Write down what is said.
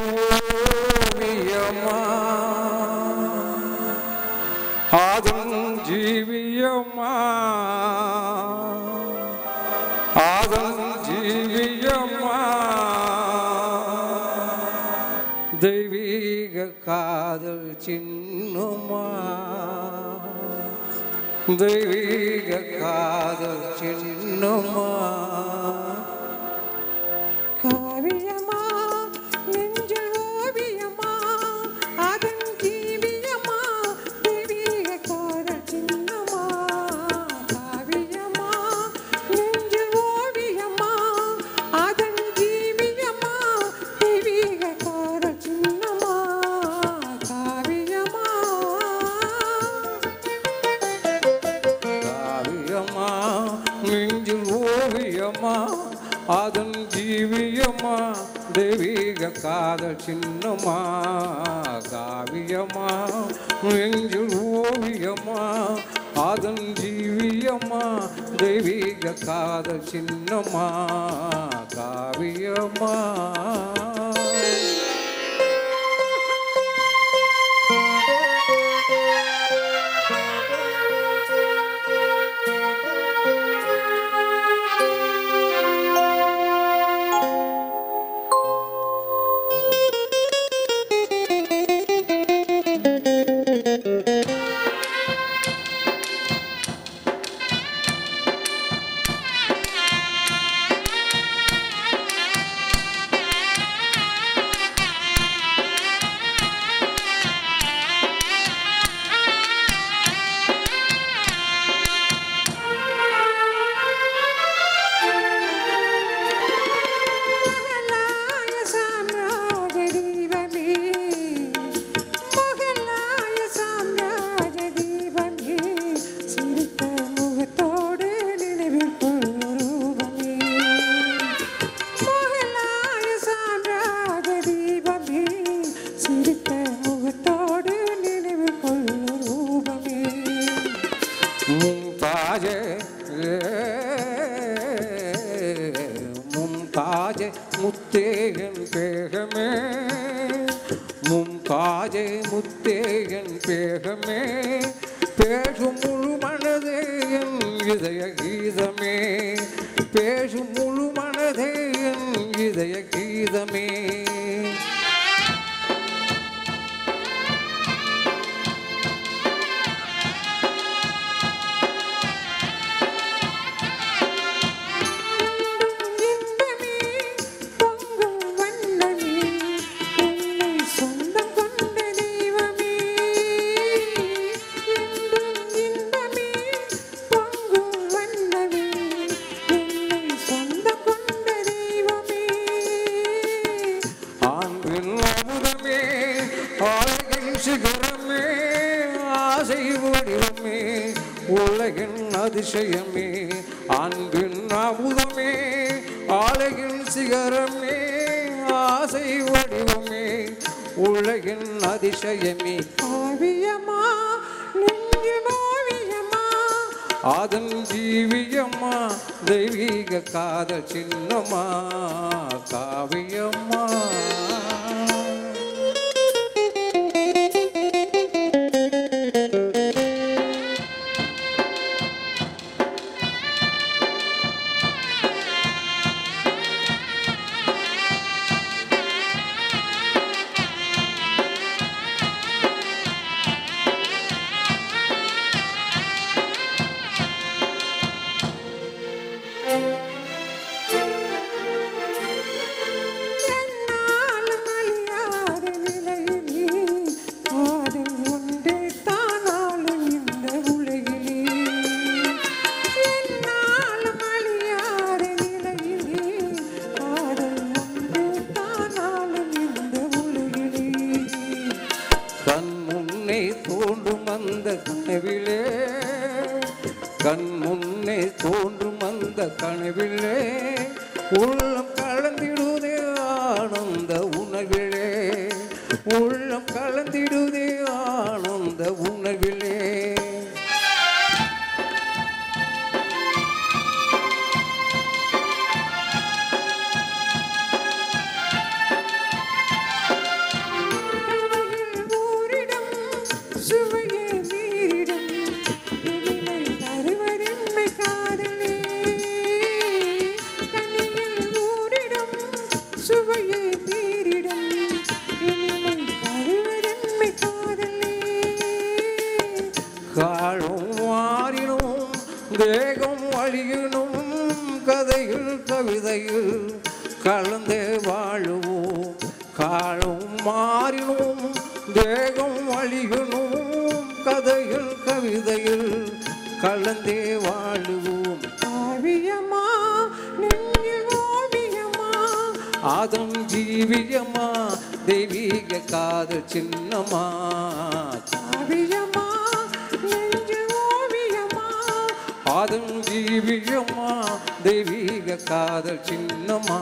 ஓவியமா ஆதம் ஜீவியமா ஆதம் ஜீவியமா தெய்வீக காதல் சின்னமா தெய்வீக காதல் சின்னமா காவியமா நெஞ்சில் ஓவியமா அதன் ஜீவியமா தெய்வீக காதல் சின்னமா காவியமா நெஞ்சில் ஓவியமா அதன் ஜீவியமா தெய்வீக காதல் சின்னமா காவியமா காவியமா நெஞ்சில் ஓவியமா அதன் ஜீவியமா தெய்வீக காதல் சின்னமா காவியமா நெஞ்சில் ஓவியமா அதன் ஜீவியமா தெய்வீக காதல் சின்னமா காவியமா மும்தாஜே முத்தேகன் பேகமே மும்தாஜே முத்தேகன் பேகமே பேசும் முழு மனதே என் இதய கீதமே பேசும் முழு மனதே என் இதய கீதமே சிகரமே ஆசை வடிவமே உலகின் அதிசயமே அன்பின் அமுதமே ஆலகின் சிகரமே ஆசை வடிவமே உலகின் அதிசயமே காவியமா நெஞ்சில் ஓவியமா அதன் ஜீவியம்மா தெய்வீக காதல் சின்னமா காவியம்மா கனவிலே கண் முன்னே தோன்றும் அந்த கனவிலே உள்ளம் கலந்திடுதே ஆனந்த உணர்விலே உள்ளம் கலந்திடுதே ஆனந்த உணர்விலே கலந்தே வாழுவோம். காலம் மாறினோம், தேகம் அழிகணும், கதைகள் கவிதைகள் கலந்தே வாழுவோம். காவியமா நெஞ்சில் ஓவியமா ஆதம் ஜீவியமா தெய்வீக காதல் சின்னமா. காவியமா நெஞ்சில் ஓவியமா ஆதம் ஜீவியமா தெய்வீக காதல் சின்னமா.